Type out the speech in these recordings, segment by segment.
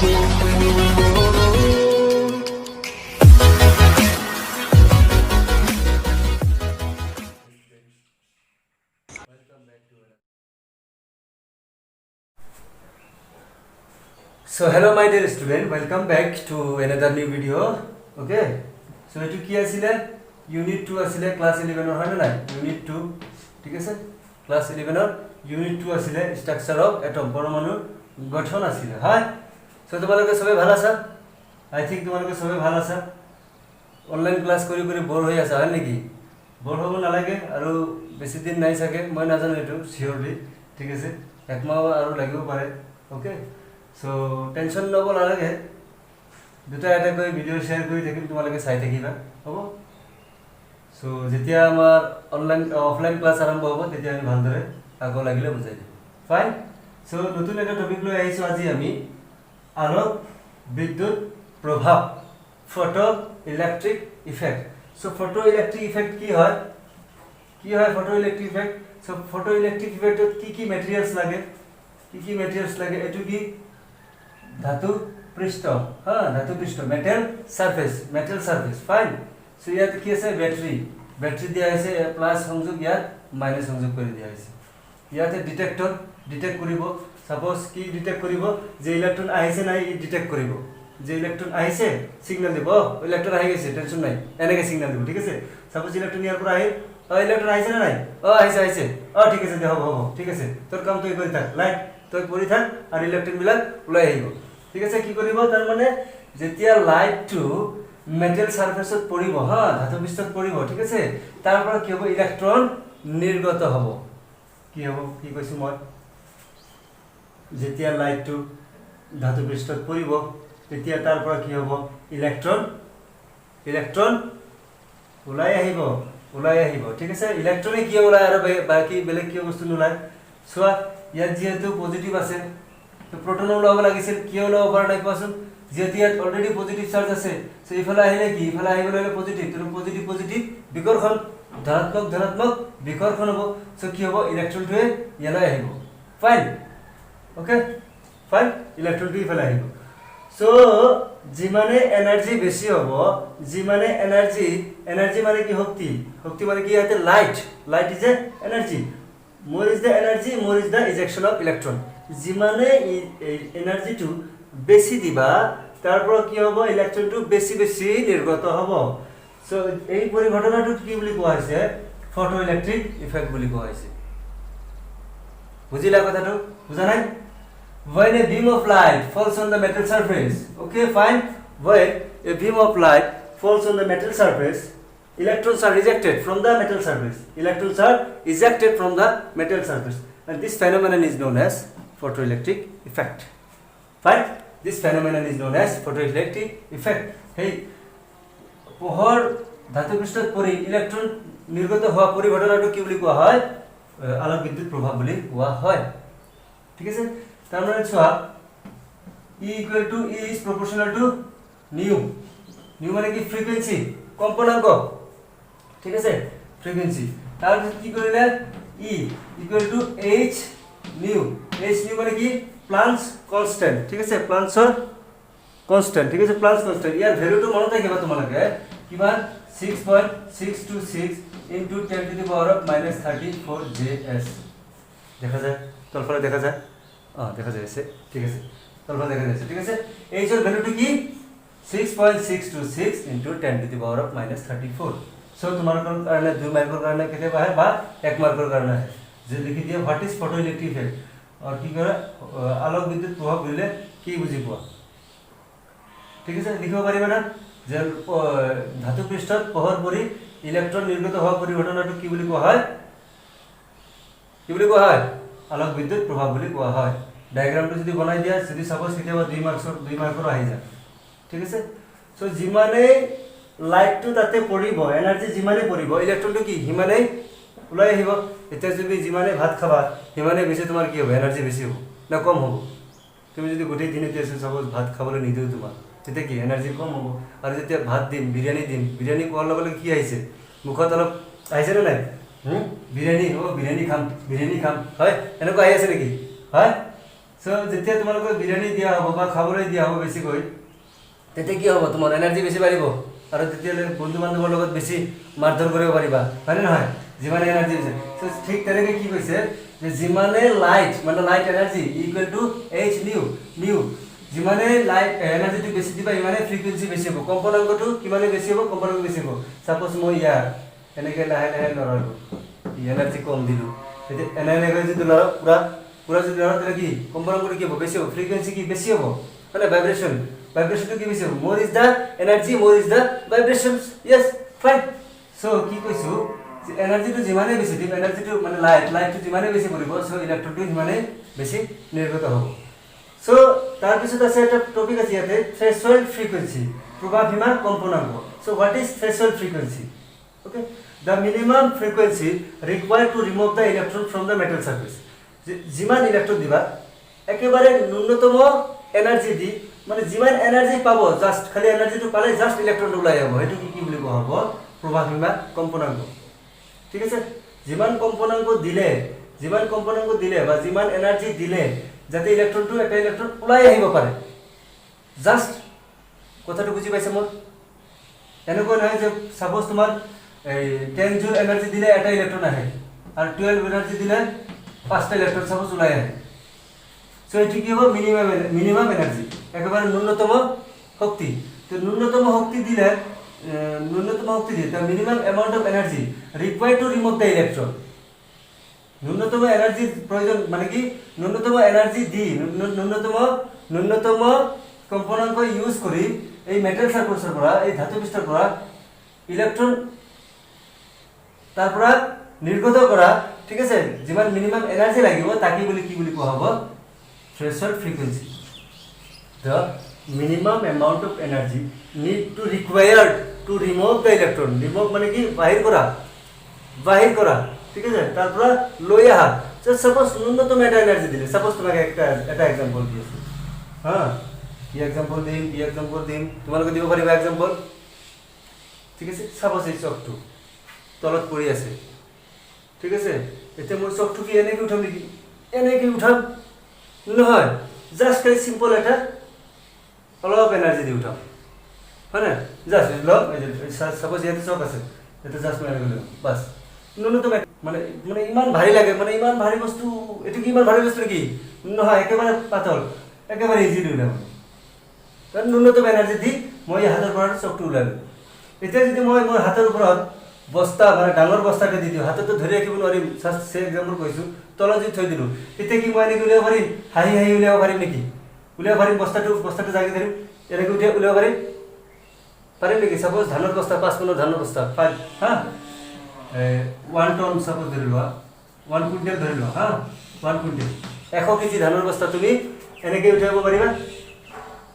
So hello my dear student, welcome back to another new video. Okay. So etu ki asile unit 2 asile class 11 or hoy na unit 2 ঠিক আছে class 11 or unit 2 asile structure of atom পরমাণু গঠন asile হয় so তোমালোকে সবাই ভালো আছা I think তোমালোকে সবাই ভালো আছা অনলাইন ক্লাস কৰি কৰি বৰ হৈ আছে হয় নেকি বৰ হ'ব নালাগে আৰু বেছি দিন নাই থাকে মই নাজানো এটো সিওৰলি ঠিক আছে একমাহ আৰু লাগিব পাৰে ওকে So tension লব নালাগে দুটা এটা কই ভিডিও শেয়াৰ কৰি থাকিম তোমালোকে চাই থাকিবা হ'ব সো যেতিয়া আমাৰ অনলাইন অফলাইন ক্লাস আৰম্ভ হ'ব তেতিয়া আমি ভালদৰে আগো লাগিলে বুজাই দিম ফাইন সো নতুন এটা টপিক লৈ আহিছো আজি আমি আলোক বিদ্যুৎ প্ৰভাৱ photoelectric effect so photoelectric effect কি হয় photoelectric effect so photoelectric ইফেক্টত কি ম্যাটেৰিয়েলস লাগে কি ম্যাটেৰিয়েলস লাগে এটো কি धातु पृष्ठ हाँ धातु पृष्ठ मेटल सरफेस फाइन सो ইয়াত কি আছে ব্যাটারি দিয়া আছে প্লাস সংযোগ ইয়াত মাইনাস সংযোগ কৰি দিয়া আছে ইয়াতে ডিটেক্ট কৰিব সাপোজ কি ডিটেক্ট কৰিব যে ইলেক্ট্ৰন আহিছে নাই ই ডিটেক্ট কৰিব যে ইলেক্ট্রন আহিছে সিগন্যাল দিব ইলেক্ট্রন আহি গৈছে টেনশন নাই এনেকে সিগন্যাল দিব ঠিক আছে সাপোজ ইলেক্ট্রন ইয়াৰ পৰা আহিল ইলেক্ট্রন আহিছে না নাই আহিছে ঠিক আছে দে হ'ব ঠিক আছে তোৰ কাম তুই কৰি থাক লাইট তুই কৰি থাক আৰু ইলেক্ট্ৰন বিলাক ওলাই আহিব ঠিক আছে কি কৰিব তাৰ মানে যেতিয়া লাইট টু মেটেল সাৰফেসত পৰিব হা ধাতু পৃষ্ঠত পৰিব ঠিক আছে তাৰ পৰা কি হ'ব ইলেক্ট্ৰন নিৰ্গত হ'ব কি কৈছো মই যেতিয়া লাইট টু ধাতু পৃষ্ঠত পৰিব তেতিয়া তাৰ পৰা কি হ'ব ইলেক্ট্ৰন ওলাই আহিব ঠিক আছে ইলেক্ট্ৰনে কি ওলাই আৰু বাকি বেলেগ কি বস্তু নোলায় সোৱা ইয়াত যেহেতু পজিটিভ আছে তো প্ৰোটন ওলাব লাগিছিল কি ওলাব পাৰা নাই কোৱাচোন যেহেতু ইয়াত অলৰেডি পজিটিভ চাৰ্জ আছে সো ইফালে আহিলে কি ইফালে আহিবলৈ হলে পজিটিভ তো পজিটিভ বিকৰ্ষণ ধনাত্মক বিকৰ্ষণ হ'ব সো কি হ'ব ইলেক্ট্ৰনটোৱে ইয়ালৈ আহিব ফাইন ওকে ফাইন ইলেক্ট্ৰনটো ইফালে আহিব সো যিমানে এনাৰ্জি বেছি হ'ব যিমানে এনাৰ্জি মানে কি শক্তি মানে কি ইয়াতে light is a energy more is the energy more is the ejection of electron যিমানে এনার্জি টু বেশি দিবা তারপর কি হবে ইলেকট্রন টু বেশি নির্গত হবে সো এই পরিঘটনাটো কি বলি কোৱা হৈছে ফটো ইলেক্ট্ৰিক ইফেক্ট বলি কোৱা হৈছে বুজিলা কথাটো বুজা নাই when a beam of light falls on the metal surface okay fine when a beam of light falls on the metal surface electrons are ejected from the metal surface and this phenomenon is known as photoelectric effect fine this phenomenon is known as photoelectric effect hey পোহৰ ধাতু পৃষ্ঠত পৰি electron নিৰ্গত হোৱা পৰিঘটনাটো কি বুলি কোৱা হয় আলোক বিদ্যুৎ প্ৰভাৱ বুলি কোৱা হয় ঠিক আছে তাৰ মানে চোৱা E is proportional to nu মানে কি ফ্ৰিকোয়েন্সি কম্পনাঙ্ক ঠিক আছে ফ্ৰিকোয়েন্সি তাৰ কি কৰিলে E h nu মানে কি প্লান্কস কনস্ট্যান্ট ঠিক আছে প্লান্কসৰ কনস্ট্যান্ট ঠিক আছে প্লান্কস কনস্ট্যান্ট ইয়াৰ ভ্যালুটো মনত ৰাখিবা তোমালোকে কিমান 6.626 into 10 to the power of -34 J/s দেখা যায় তলফালে দেখা যায় দেখা যায়ছে ঠিক আছে তলফালে দেখা যায়ছে ঠিক আছে h এর ভ্যালুটো কি 6.626 into 10 to the power of -34 सो तुम्हारे कारण 2 मार्कर कारण केते बाहर बा 1 मार्कर कारण है जे लिखि दिया व्हाट इज फोटोइलेक्ट्रिक इफेक्ट और की करे आलोक विद्युत प्रभाव बुझले की बुझि पा ठीक है लिखिब पारिबा ना जे धातु पृष्ठत पोहर परि इलेक्ट्रन निर्गत होवा परिघटनाটো কি বুলি কোৱা হয় আলোক বিদ্যুৎ প্ৰভাৱ বুলি কোৱা হয় ডায়াগ্ৰামটো যদি বনাই দিয়া যদি সাপোজ কেতিয়াবা 2 মাৰ্কৰ আহি যায় ঠিক আছে সো যিমানে লাইট টু তাতে পৰিব এনাৰ্জি যিমানে পৰিব ইলেক্ট্ৰনটো কি হিমানে ওলাই আহিব এতিয়া যদি যিমানে ভাত খাবা হিমানে বেছি তোমাৰ কি হ'ব এনাৰ্জি বেছি হ'ব না কম হ'ব তুমি যদি গোটেই দিনতে সাপোজ ভাত খাবলৈ নিদিও তোমাৰ তেতিয়া কি এনাৰ্জি কম হ'ব আৰু যেতিয়া ভাত দিম বিৰিয়ানী কোৱাৰ লগে লগে কি আহিছে মুখত অলপ আহিছে নে নাই বিৰিয়ানী খাম হয় এনেকুৱা আহি আছে নেকি হয় সো যেতিয়া তোমালোকক বিৰিয়ানী দিয়া হ'ব বা খাবলৈ দিয়া হ'ব বেছিকৈ তেতিয়া কি হ'ব তোমাৰ এনাৰ্জি বেছি বাঢ়িব আৰু তেতিয়ালৈ বন্ধু বান্ধৱৰ লগত বেছি মাৰধৰ কৰিব পাৰিবা হয়নে নহয় যিমানে এনাৰ্জি আছে সো ঠিক তেনেকৈ কি কৈছে যে যিমানে লাইট মানে light energy equal to H new যিমানে লাইট এনাৰ্জিটো বেছি দিবা ইমানে ফ্ৰিকুৱেঞ্চি বেছি হ'ব কম্পনাংকটো কিমানে বেছি হ'ব কম্পনাংক বেছি হ'ব সাপোজ মই ইয়াৰ এনেকৈ লাহে লাহে লৰালো এনাৰ্জি কম দিলো তেতিয়া এনেকৈ যদি লৰা পুৰা যদি লৰা তেতিয়া কি কম্পনাংকটো কি হ'ব বেছি হ'ব ফ্ৰিকুৱেঞ্চি কি বেছি হ'ব মানে ভাইব্ৰেশনটো কি বেছি হ'ব more is the energy more is the vibrations yes fine so কি কৈছো যে এনাৰ্জিটো যিমানে বেছি দিম এনাৰ্জিটো মানে লাইটটো যিমানে বেছি পৰিব সো ইলেক্ট্ৰনটো সিমানে বেছি নিৰ্গত হ'ব সো তাৰ পিছত আছে এটা টপিক আছে ইয়াতে থ্ৰেশহোল্ড ফ্ৰিকুৱেঞ্চি প্ৰভাৱসীমা কম্পনাংক so what is threshold frequency okay the minimum frequency required to remove the electron from the metal surface যিমান ইলেক্ট্ৰন দিবা একেবাৰে ন্যূনতম এনাৰ্জি দি মানে যিমান এনাৰ্জি পাব জাস্ট খালি এনাৰ্জিটো পালে জাস্ট ইলেক্ট্ৰনটো ওলাই যাব এটো কি বুলি কোৱা হ'ব প্ৰভাৱসীমা কম্পনাংক ঠিক আছে যিমান কম্পনাংক দিলে বা যিমান এনাৰ্জি দিলে যাতে ইলেক্ট্ৰনটো এটা ইলেক্ট্ৰন ওলাই আহিব পাৰে জাস্ট কথাটো বুজি পাইছে মোৰ এনেকৈ নহয় যে সাপোজ তোমাৰ 10 জুল এনাৰ্জি দিলে এটা ইলেক্ট্ৰন আহে আৰু 12 এনাৰ্জি দিলে 5টা ইলেক্ট্ৰন সাপোজ ওলাই আহে সো এটি কি হ'ব মিনিমাম এনার্জি একেবারে ন্যূনতম শক্তি তো ন্যূনতম শক্তি দিলে the minimum amount of energy required to remove the electron ন্যূনতম এনার্জি প্রয়োজন মানে কি ন্যূনতম এনার্জি দি ন্যূনতম কম্পনাংক ইউজ কৰি এই মেটাল সাৰফেসৰ পৰা এই ধাতু পৃষ্ঠৰ পৰা ইলেক্ট্ৰন তাৰ পৰা নিৰ্গত কৰা ঠিক আছে যিমান মিনিমাম এনাৰ্জি লাগিব তাকি বুলি কি বুলি কোৱা হ'ব threshold frequency the minimum amount of energy need to required to remove the electron remove মানে কি বাহিৰ কৰা ঠিক আছে তারপর লৈ আহা সাপোজ ন্যূনতম এটা এনার্জি দিলে সাপোজ তোমাকে একটা এক্সাম্পল দিয়েছি হ্যাঁ কি এক্সাম্পল দিম তোমালোকে দিব পাৰিবা এক্সাম্পল ঠিক আছে সাপোজ এই চকটো তলত পৰি আছে ঠিক আছে এতিয়া মই চকটো কি এনেকৈ উঠাম নেকি এনেকৈ উঠাম নহয় জাস্ট খালি সিম্পল এটা অলপ এনার্জি দি উঠাম হয় না জাস্ট লও সাপোজ ইয়াতে চক আছে এটা জাস্ট মানে গ'ল বাস ন্যূনতম মানে ইমান ভারী লাগে মানে ইমান ভারী বস্তু এটো কি ইমান ভারী বস্তু কি নহয় একেবারে পাতল একেবারে ইজি উলাম কারণ ন্যূনতম এনার্জি দি মই হাতৰ পৰা চকটো উলালো এতিয়া যদি মই মোৰ হাতৰ ওপৰত বস্তা মানে ডাঙৰ বস্তাটা দি দিও হাতটো ধৰি ৰাখিব নোৱাৰিম সে এক্সাম্পল কৈছো তলত যদি থৈ দিলো তেতিয়া কি মই এনেকৈ উলিয়াব পাৰিম হাঁহি উলিয়াব পাৰিম নেকি উলিয়াব পাৰিম বস্তাটো জাগি ধৰিম এনেকৈ উঠে উলিয়াব পাৰিম নেকি সাপোজ ধানৰ বস্তা 5 কিলো ধানৰ বস্তা হা 1 টন সাপোজ ধৰি লোৱা 1 কুইণ্টেল ধৰি লোৱা হা 1 কুইণ্টেল 100 কেজি ধানৰ বস্তা তুমি এনেকৈ উঠাব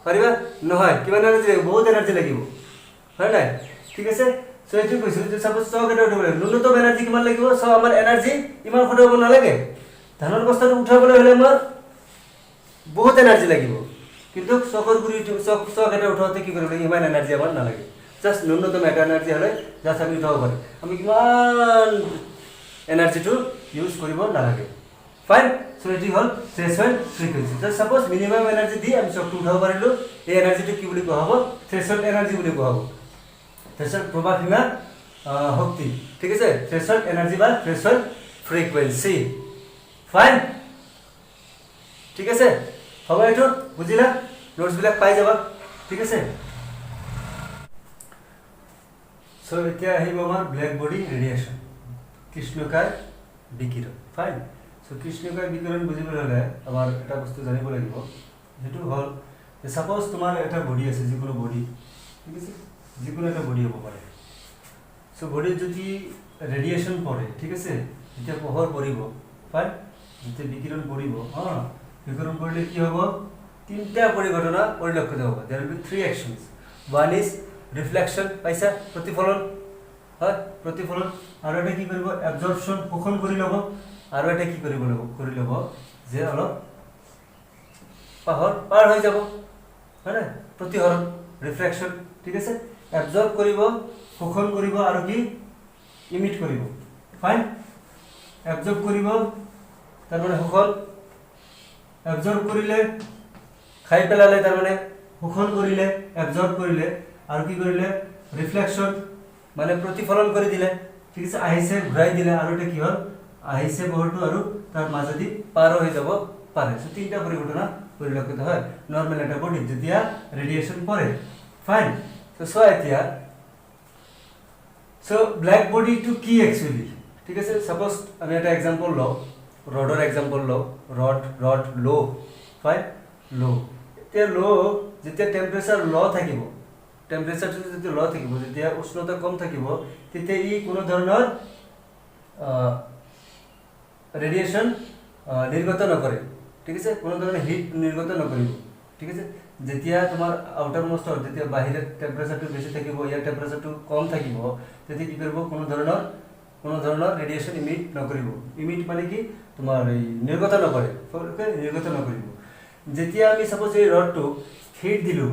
পাৰিবা নহয় কিমান এনাৰ্জি লাগিব বহুত এনাৰ্জি লাগিব হয় নাই ঠিক আছে সো এটো কৈছো যে সাপোজ 100 কেজি উঠাব লাগিব ন্যূনতম এনাৰ্জি কিমান লাগিব সো আমাৰ এনাৰ্জি ইমান খটাব নালাগে ধানৰ বস্তাটো উঠাবলৈ হলে আমাৰ বহুত এনাৰ্জি লাগিব কিন্তু চকৰ গুৰি চক এটা উঠাওতে কি কৰিব লাগে ইমান এনাৰ্জি আমাৰ নালাগে জাস্ট ন্যূনতম এটা এনাৰ্জি হলে জাস্ট আমি উঠাব পাৰি আমি কিমান এনাৰ্জিটো ইউজ কৰিব নালাগে ফাইন সো এটি হল threshold frequency just suppose minimum energy দি আমি চকটো উঠাব পাৰিলো এই এনাৰ্জিটো কি বুলি কোৱা হ'ব থ্ৰেশহোল্ড এনাৰ্জি বুলি কোৱা হ'ব থ্ৰেশহোল্ড প্ৰভাৱসীমা শক্তি ঠিক আছে থ্ৰেশহোল্ড এনাৰ্জি বা থ্ৰেশহোল্ড ফ্ৰিকুৱেঞ্চি ফাইন ঠিক আছে হ'ব এইটো বুজিলা নোটস বিলাক পাই যাবা ঠিক আছে সো এতিয়া আহিব আমাৰ ব্ল্যাক বডি ৰেডিয়েশন কৃষ্ণকায় বিকিৰণ ফাইন সো কৃষ্ণকায় বিকিৰণ বুজিবলৈ হলে আমাৰ এটা বস্তু জানিব লাগিব যেটো হল যে সাপোজ তোমাৰ এটা বডি আছে যিকোনো বডি ঠিক আছে যিকোনো এটা বডি হ'ব পাৰে সো বডি যদি ৰেডিয়েশন পৰে ঠিক আছে যেতিয়া পোহৰ পৰিব ফাইন যেতিয়া বিকিৰণ পৰিব বিকিৰণ পৰিলে কি হ'ব তিনটা পৰিঘটনা পৰিলক্ষিত হ'ব there will be three actions one is reflection পাইছা প্ৰতিফলন হয় প্ৰতিফলন আৰু এটা কি কৰিব absorption শোষণ কৰি ল'ব আৰু এটা কি কৰি ল'ব যে অলপ পাৰ হৈ যাব হয় প্ৰতিহৰণ ৰিফ্লেকশন ঠিক আছে absorb কৰিব শোষণ কৰিব আৰু কি ইমিট কৰিব ফাইন absorb কৰিব তাৰ মানে শোষণ এবজৰ্ব কৰিলে খাই পেলালে তাৰ মানে শোষণ কৰিলে এবজৰ্ব কৰিলে আৰু কি কৰিলে ৰিফ্লেকশন মানে প্ৰতিফলন কৰি দিলে ঠিক আছে আহিছে ঘূৰাই দিলে আৰু এটা কি হ'ল আহিছে বহৰটো আৰু তাৰ মাজেদি পাৰ হৈ যাব পাৰে সো তিনটা পৰিঘটনা পৰিলক্ষিত হয় নরমাল এটা বডি যেতিয়া রেডিয়েশন পড়ে ফাইন সো এতিয়া সো ব্ল্যাক বডি টু কি অ্যাকচুয়ালি ঠিক আছে সাপোজ আমি একটা एग्जांपल লও ৰডৰ एग्जांपल লও রড লো ফাইন লো এতিয়া লো যেতিয়া টেম্পারেচার লো থাকিব টেম্পারেচারটো যেতিয়া লো থাকিব যেতিয়া উষ্ণতা কম থাকিব তেতিয়া ই কোনো ধৰণৰ ৰেডিয়েশন নিৰ্গত নকৰে ঠিক আছে কোনো ধৰণৰ হিট নিৰ্গত নকৰিব ঠিক আছে যেতিয়া তোমাৰ আউটাৰ মোস্ট যেতিয়া বাহিৰৰ টেম্পাৰেচাৰটো বেছি থাকিব ইয়াৰ টেম্পাৰেচাৰটো কম থাকিব তেতিয়া কি কৰিব কোনো ধৰণৰ ৰেডিয়েশন ইমিট নকৰিব ইমিট মানে কি তোমাৰ এই নিৰ্গত নকৰে নিৰ্গত নকৰিব যেতিয়া আমি সাপোজ এই ৰডটো হিট দিলো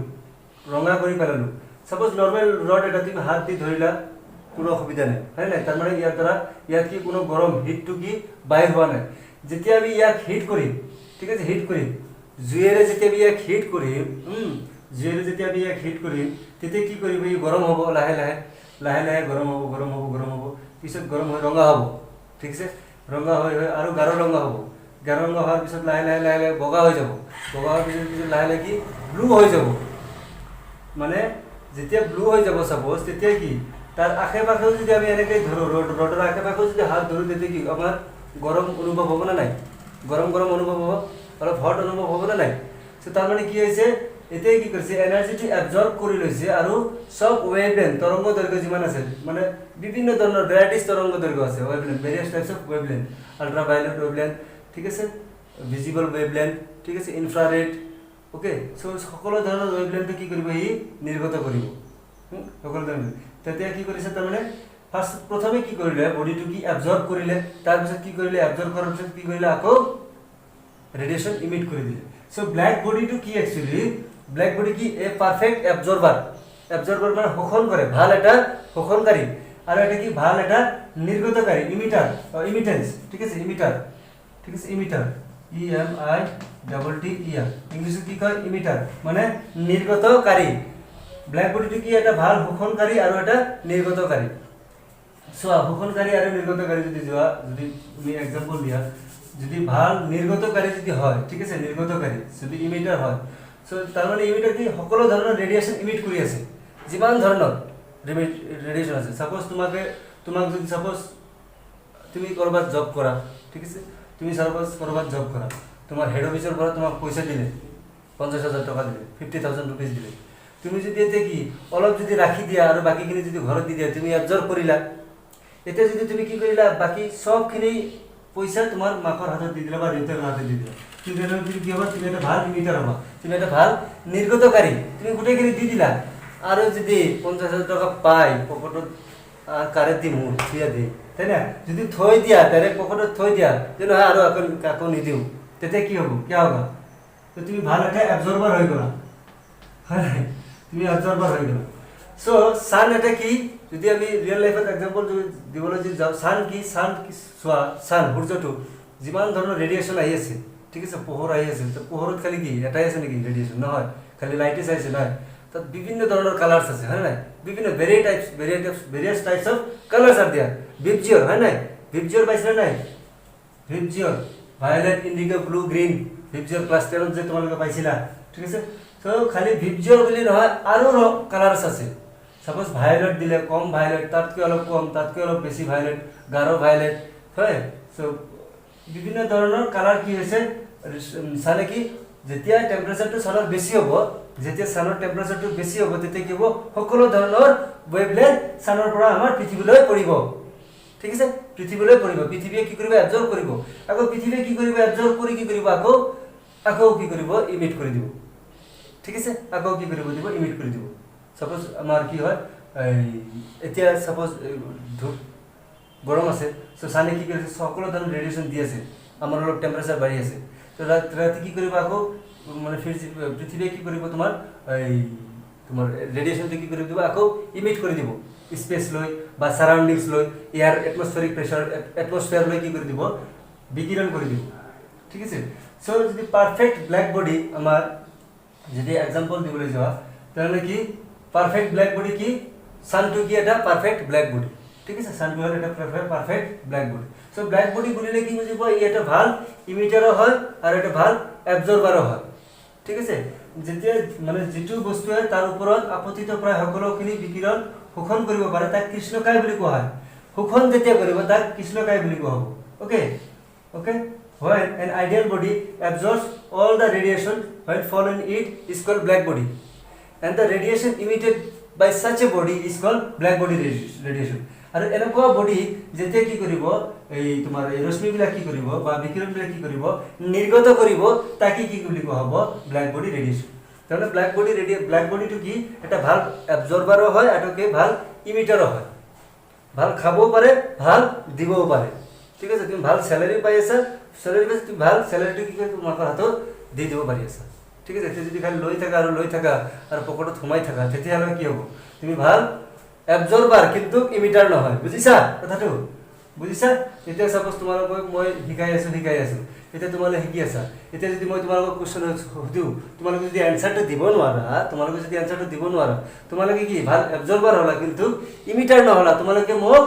ৰঙা কৰি পেলালো সাপোজ নৰমাল ৰড এটা তুমি হাত দি ধৰিলা কোনো অসুবিধা নাই হয় না তাৰ মানে ইয়াৰ দ্বাৰা ইয়াত কি কোনো গৰম হিটটো কি বাহিৰ হোৱা নাই যেতিয়া আমি ইয়াক হিট কৰিম ঠিক আছে হিট কৰিম জুইৰে যেতিয়া আমি ইয়াক হিট কৰিম জুইৰে যেতিয়া আমি ইয়াক হিট কৰিম তেতিয়া কি কৰিব ই গৰম হ'ব লাহে লাহে গৰম হ'ব পিছত গৰম হৈ ৰঙা হ'ব ঠিক আছে ৰঙা হৈ আৰু গাঢ় ৰঙা হ'ব গাঢ় ৰঙা হোৱাৰ পিছত লাহে লাহে বগা হৈ যাব বগা হোৱাৰ পিছত লাহে কি ব্লু হৈ যাব মানে যেতিয়া ব্লু হৈ যাব সাপোজ তেতিয়া কি তাৰ আশে-পাশেও যদি আমি এনেকৈ ধৰো ৰডৰ আশে-পাশেও যদি হাত ধৰো তেতিয়া কি আমাৰ গৰম অনুভৱ হ'ব না নাই গৰম অনুভৱ হ'ব অলপ হট অনুভৱ হ'ব না নাই সো তাৰ মানে কি হৈছে এতিয়া কি কৰিছে এনাৰ্জিটো এবজৰ্ব কৰি লৈছে আৰু সব ওয়েভলেন্থ তৰংগ দৈৰ্ঘ্য যিমান আছে মানে বিভিন্ন ধৰণৰ ভেৰাইটিজ তৰংগ দৈৰ্ঘ্য আছে wavelength various types of wavelength ultraviolet wavelength ঠিক আছে ভিজিবল ওয়েভলেন্থ ঠিক আছে ইনফ্ৰাৰেড ওকে সো সকলো ধৰণৰ ওয়েভলেন্থ কি কৰিব ই নিৰ্গত কৰিব সকলো ধৰণৰ তেতিয়া কি কৰিছে তাৰ মানে ফাৰ্স্ট প্ৰথমে কি কৰিলে বডিটো কি এবজৰ্ব কৰিলে তাৰ পিছত কি কৰিলে এবজৰ্ব কৰাৰ পিছত কি কৰিলে আকৌ রেডিয়েশন ইমিট করে দিলে সো ব্ল্যাক বডি টু কি অ্যাকচুয়ালি ব্ল্যাক বডি কি এ পারফেক্ট অ্যাবজর্বার মানে শোষণ করে ভাল এটা শোষণকারী আর এটা কি ভাল এটা নির্গতকারী ইমিটার ইমিটেন্স ঠিক আছে ইমিটার EMITTER ইংলিশে কি কয় ইমিটার মানে নির্গতকারী ব্ল্যাক বডি টু কি এটা ভাল শোষণকারী আর এটা নির্গতকারী সো শোষণকারী আর নির্গতকারী যদি তুমি एग्जांपल দিয়া যদি ভাল নির্গতকারী যদি হয় ঠিক আছে নির্গতকারী যদি ইমিটার হয় সো তার মানে ইমিটার কি সকলো ধৰণৰ ৰেডিয়েশন ইমিট কৰি আছে যিমান ধৰণৰ ৰেডিয়েশন আছে সাপোজ তোমাক যদি সাপোজ তুমি কৰবাত জব কৰা ঠিক আছে তুমি সাপোজ কৰবাত জব কৰা তোমাৰ হেড অফিসৰ পৰা তোমাক পইচা দিলে 50,000 টাকা দিলে 50,000 रुपीस দিলে তুমি যদি এতে কি অলপ যদি ৰাখি দিয়া আৰু বাকিখিনি যদি ঘৰত দি দিয়া তুমি এবজৰ্ব কৰিলা এতে যদি তুমি কি কৰিলা বাকি সবখিনি পয়সা তোমাৰ মাকৰ হাতত দি দিলা বা দেউতাৰ হাতত দি দিলা কিন্তু এটা তুমি কি হ'ব তুমি এটা ভাল ইমিটার হবা তুমি এটা ভাল নির্গতকারী তুমি গোটেইখিনি দি দিলা আৰু যদি 50,000 টাকা পাই পকেটত কাৰে দি মোৰ থিয়া দে তাই না যদি থৈ দিয়া তাৰে পকেটত থৈ দিয়া যে নহয় আৰু কাকো নিদিও তেতিয়া কি হ'ব কি হ'ব তো তুমি ভাল এটা এবজর্বার হৈ গলা হয় তুমি এবজর্বার হৈ গলা সো সান এটা কি যদি আমি রিয়েল লাইফত एग्जांपल দিবলৈ যদি যাও সান কি সোৱা সান সূৰ্যটো যিমান ধৰণৰ ৰেডিয়েশন আহি আছে ঠিক আছে পোহৰ আহি আছে তো পোহৰত খালি কি এটাই আছে নেকি ৰেডিয়েশন নহয় খালি লাইটে আছে নহয় তাত বিভিন্ন ধৰণৰ কালারস আছে হয় নাই বিভিন্ন ভেরিয়াস টাইপস অফ কালারস আর দেয়ার ভিপজিওর হয় নাই ভিপজিওর পাইছে নাই VIBGYOR violet indigo blue green VIBGYOR class 10 যে তোমালোকে পাইছিলা ঠিক আছে তো খালি ভিপজিওর বুলি নহয় আৰু কালারস আছে সাপোজ ভায়োলেট দিলে কম ভায়োলেট তাতকৈ অলপ কম তাতকৈ অলপ বেছি ভায়োলেট গাঢ় ভায়োলেট হয় সো বিভিন্ন ধৰণৰ কালাৰ কি হৈছে সানে কি যেতিয়া টেম্পাৰেচাৰটো সানৰ বেছি হ'ব যেতিয়া সানৰ টেম্পাৰেচাৰটো বেছি হ'ব তেতিয়া কি হ'ব সকলো ধৰণৰ ওয়েভলেন্থ সানৰ পৰা আমাৰ পৃথিৱীলৈ পৰিব ঠিক আছে পৃথিৱীলৈ পৰিব পৃথিৱীয়ে কি কৰিব এবজৰ্ব কৰিব আকৌ পৃথিৱীয়ে কি কৰিব এবজৰ্ব কৰি কি কৰিব আকৌ কি কৰিব ইমিট কৰি দিব ঠিক আছে আকৌ কি কৰিব দিব ইমিট কৰি দিব সাপোজ আমাৰ কি হয় এতিয়া সাপোজ গৰম আছে সো সানে কি কৰিছে সকলো ধৰণৰ ৰেডিয়েশন দি আছে আমাৰ অলপ টেম্পাৰেচাৰ বাঢ়ি আছে তো ৰাতি কি কৰিব আকৌ মানে পৃথিৱীয়ে কি কৰিব তোমাৰ ৰেডিয়েশনটো কি কৰি দিব আকৌ ইমিট কৰি দিব স্পেস লৈ বা সাৰাউন্ডিংস লৈ এয়াৰ এটমস্ফেৰিক প্ৰেসাৰ এটমস্ফিয়াৰ লৈ কি কৰি দিব বিকিৰণ কৰি দিব ঠিক আছে সো যদি পারফেক্ট ব্ল্যাক বডি আমার যদি এক্সাম্পল দিবলৈ যাওয়া তাহলে কি পারফেক্ট ব্ল্যাক বডি কি সানটো কি এটা পারফেক্ট ব্ল্যাক বডি ঠিক আছে সানটো হল এটা perfect black body so black body বুলিলে কি বুঝিব ই এটা ভাল ইমিটারও হয় আর এটা ভাল অ্যাবজর্বারও হয় ঠিক আছে যেতিয়া মানে যেটো বস্তু হয় তাৰ ওপৰত আপতিত প্ৰায় সকলোখিনি বিকিৰণ শোষণ কৰিব পাৰে তাক কৃষ্ণকায় বুলি কোৱা হয় শোষণ যেতিয়া কৰিব তাক কৃষ্ণকায় বুলি কোৱা হ'ব okay okay when an ideal body absorbs all the radiation when fallen it is called black body and the radiation emitted by such a body is called black body radiation আৰু এনেকুৱা বডি যেতিয়া কি কৰিব এই তোমাৰ এই ৰশ্মিবিলাক কি কৰিব বা বিকিৰণবিলাক কি কৰিব নিৰ্গত কৰিব তাকে কি বুলি কোৱা হ'ব ব্ল্যাক বডি ৰেডিয়েশন তাহলে ব্ল্যাক বডিটো কি এটা ভাল অ্যাবজৰ্বাৰও হয় এটাকে ভাল ইমিটাৰও হয় ভাল খাবও পাৰে ভাল দিবও পাৰে ঠিক আছে তুমি ভাল স্যালাৰি পাই আছা স্যালাৰি পাই তুমি ভাল স্যালাৰিটো কি কৰি তোমাৰ হাতত দি দিব পাৰি আছা ঠিক আছে যদি খালি লৈ থাকা আৰু পকেটত সোমাই থাকা তেতিয়াহ'লে কি হ'ব তুমি ভাল অ্যাবজর্বার কিন্তু ইমিটার নহয় বুজিছা কথাটো বুজিছা এতিয়া সাপোজ তোমালোকক মই শিকাই আছো এতিয়া তোমালোকে শিকি আছা এতিয়া যদি মই তোমালোকক কোৱেশ্চন সুধো তোমালোকে যদি এনসাৰটো দিব নোৱাৰা তোমালোকে কি ভাল অ্যাবজর্বার হলা কিন্তু ইমিটার নহলা তোমালোকে মোক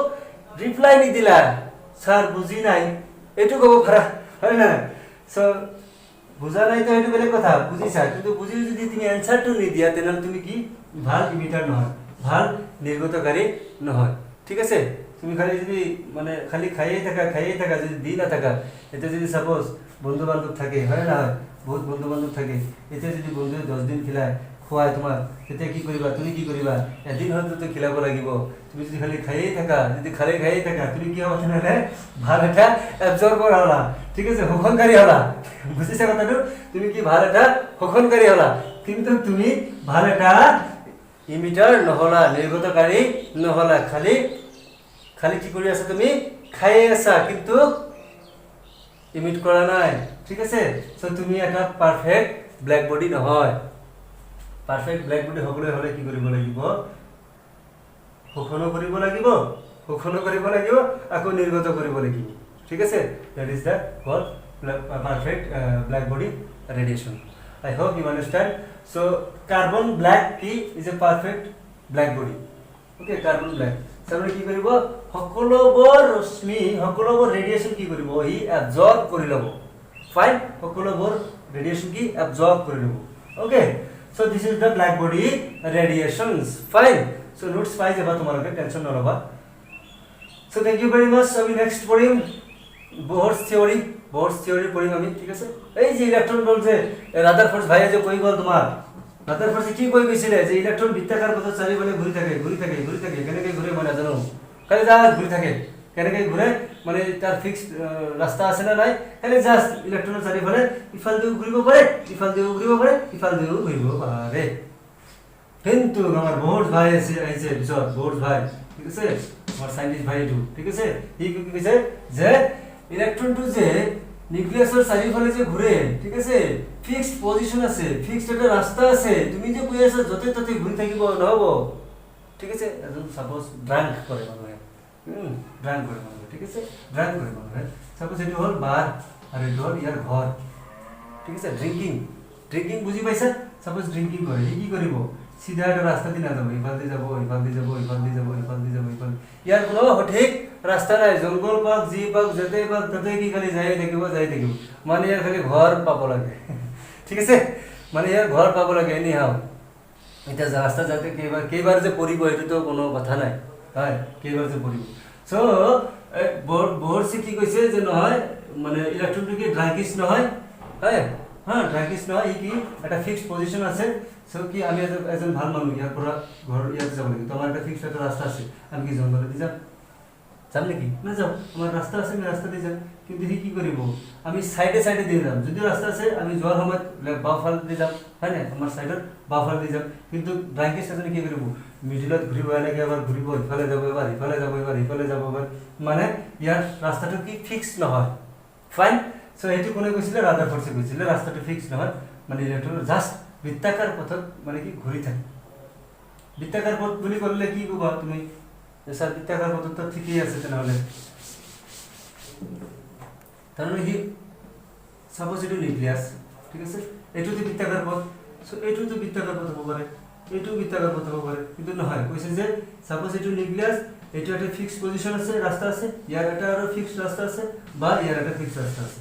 রিপ্লাই নিদিলা স্যার বুজি নাই এটু কব পাৰা হয় না সো বুজা নাই তো এটু বেলেগ কথা বুজিছা কিন্তু বুজি যদি তুমি এনসারটো নিদিয়া তেনহলে তুমি কি ভাল ইমিটার নহয় ভাল নির্গতকারী নহয় ঠিক আছে তুমি খালি যদি মানে খালি খাইয়ে থাকা যদি দি না থাকা এতে যদি সাপোজ বন্ধু বান্ধব থাকে হয় না বহুত বন্ধু বান্ধব থাকে এতে যদি বন্ধু 10 দিন খিলায় খোৱাই তোমাক তেতে কি কৰিবা তুমি কি কৰিবা এদিন হয়তো তো খিলাব লাগিব তুমি যদি খালি খাইয়ে থাকা তুমি কি হ'ব তেনে ভাল এটা অ্যাবজর্বার হলা ঠিক আছে শোষণকাৰী হলা বুজিছা কথাটো তুমি কি ভাল এটা শোষণকাৰী হলা কিন্তু তুমি ভাল এটা ইমিটাৰ নহলা নিৰ্গতকাৰী নহলা খালি কি কৰি আছা তুমি খাইয়ে আছা কিন্তু ইমিট কৰা নাই ঠিক আছে সো তুমি এটা পাৰফেক্ট ব্ল্যাক বডি নহয় পাৰফেক্ট ব্ল্যাক বডি হবলৈ হলে কি কৰিব লাগিব শোষণ কৰিব লাগিব আকৌ নিৰ্গত কৰিব লাগিব ঠিক আছে that is the called perfect black body radiation I hope you understand so carbon black key is a perfect black body okay carbon black তাহলে কি কৰিব সকলোবোৰ ৰশ্মি সকলোবোৰ ৰেডিয়েশন কি কৰিব ই অ্যাবজৰ্ব কৰি লব ফাইন সকলোবোৰ ৰেডিয়েশন কি অ্যাবজৰ্ব কৰি লব okay so this is the black body radiations fine so notes পাই যাবা তোমালোকে টেনশন নলবা so thank you very much আমি নেক্সট পড়িম বোহরস থিওরি পড়িম আমি ঠিক আছে এই যে ইলেকট্রন বল যে রাদারফোর্ড ভাইয়া যে কই বল তোমার রাদারফোর্ড কি কই গৈছিলে যে ইলেকট্রন বৃত্তাকার পথত চাৰিওফালে ঘূৰি থাকে কেনেকৈ ঘূৰে মই নাজানো খালি জাস্ট ঘূৰি থাকে কেনেকৈ ঘূৰে মানে তাৰ ফিক্সড ৰাস্তা আছে না নাই খালি জাস্ট ইলেকট্ৰনৰ চাৰিওফালে ইফালদিও ঘূৰিব পাৰে ইফালদিও ঘূৰিব পাৰে কিন্তু আমার বোর্ড ভাই আছে বিশদ বোর্ড ভাই ঠিক আছে আমার সাইন্টিস্ট ভাই এটু ঠিক আছে ই কি কৈছে যে ইলেকট্রনটো যে নিউক্লিয়াসৰ চাৰিওফালে যে ঘূৰে ঠিক আছে ফিক্সড পজিশন আছে ফিক্সড এটা ৰাস্তা আছে তুমি যে কৈ আছা যতে ততে ঘূৰি থাকিব নহব ঠিক আছে এজন সাপোজ ড্ৰাংক কৰে মানুহে ঠিক আছে ড্ৰাংক কৰে মানুহে সাপোজ এটো হল বাৰ আৰু এটো হল ইয়াৰ ঘৰ ঠিক আছে ড্ৰিংকিং বুজি পাইছা সাপোজ ড্ৰিংকিং কৰে ই কি কৰিব সিধা একটা রাস্তা দিয়ে না যাবো ইফাল দিয়ে যাবো ইয়ার কোনো সঠিক রাস্তা নাই জঙ্গল পাক জি পাক যেতে পাক তাতে কি খালি যাই থাকিব মানে ইয়ার খালি ঘর পাব লাগে ঠিক আছে মানে ইয়ার ঘর পাব লাগে এনি হাও এটা রাস্তা যাতে কেইবাৰ যে পৰিব এটো তো কোনো কথা নাই হয় কেইবাৰ যে পৰিব সো বোর্ডসে কি কৈছে যে নহয় মানে ইলেকট্রনটো কি ড্রাঙ্কিশ নহয় হয় হ্যাঁ ড্রাঙ্কিশ নহয় ই কি একটা ফিক্সড পজিশন আছে সো কি আমি এজন ভাল মানুহ ইয়াৰ পৰা ঘৰ ইয়াত যাব লাগে তোমাৰ একটা ফিক্সড একটা ৰাস্তা আছে আমি কি জঙ্গলে দি যাম নেকি না যাও আমাৰ ৰাস্তা আছে আমি ৰাস্তা দিয়ে যাম কিন্তু হি কি কৰিব আমি সাইডে দিয়ে যাম যদি ৰাস্তা আছে আমি যোৱাৰ সময়ত বাওঁফাল দিয়ে যাম হয় না আমাৰ সাইডত বাওঁফাল দিয়ে যাম কিন্তু ড্ৰাঙ্কিশ এজনে কি কৰিব মিডিলত ঘূৰিব এনেকৈ এবাৰ ঘূৰিব ইফালে যাব এবাৰ ইফালে যাব মানে ইয়াৰ ৰাস্তাটো কি ফিক্স নহয় ফাইন সো এইটো কোনে কৈছিলে ৰাদাৰফোৰ্ডে কৈছিলে ৰাস্তাটো ফিক্স নহয় মানে ইলেকট্ৰন জাস্ট বৃত্তাকাৰ পথত মানে কি ঘূৰি থাকে বৃত্তাকার পথ বুলি ক'লে কি ক'বা তুমি স্যার বৃত্তাকার পথত তো ঠিকই আছে তেনেহলে তাৰমানে কি সাপোজ এইটো নিউক্লিয়াছ ঠিক আছে এইটোতো বৃত্তাকাৰ পথ সো এইটোতো বৃত্তাকাৰ পথ হ'ব পাৰে এইটো বৃত্তাকাৰ পথ হ'ব পাৰে কিন্তু নহয় কৈছে যে সাপোজ এইটো নিউক্লিয়াছ এইটো এটা ফিক্স পজিশন আছে রাস্তা আছে ইয়াৰ এটা আৰু ফিক্স ৰাস্তা আছে বা ইয়াৰ এটা ফিক্স ৰাস্তা আছে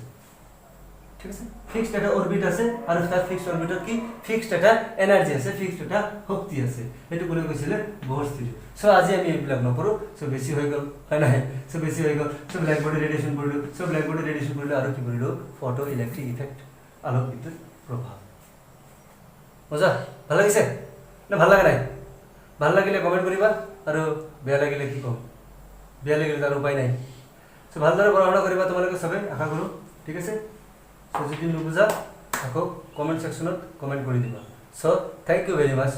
ঠিক আছে ফিক্সড এটা অৰবিট আছে আৰু তাৰ ফিক্সড অৰবিটত কি ফিক্সড এটা এনাৰ্জি আছে ফিক্সড এটা শক্তি আছে এটো কোনে কৈছিলে ব'ৰ থিওৰি সো আজি আমি এইবিলাক নকৰো সো বেছি হৈ গল হয় না সো বেছি হৈ গল সো ব্ল্যাক বডি ৰেডিয়েশন কৰিলো সো ব্ল্যাক বডি ৰেডিয়েশন কৰিলো আৰু কি কৰিলো ফটো ইলেক্ট্ৰিক ইফেক্ট আলোক বিদ্যুৎ প্ৰভাৱ মজা ভাল লাগিছে না ভাল লাগা নাই ভাল লাগিলে কমেন্ট কৰিবা আৰু বেয়া লাগিলে কি কম বেয়া লাগিলে তাৰ উপায় নাই সো ভালদৰে পঢ়া-শুনা কৰিবা তোমালোকে সবে আশা কৰো ঠিক আছে So, যদি নুবুজা আকৌ কমেন্ট সেকশনত কমেন্ট কৰি দিবা so thank you very mass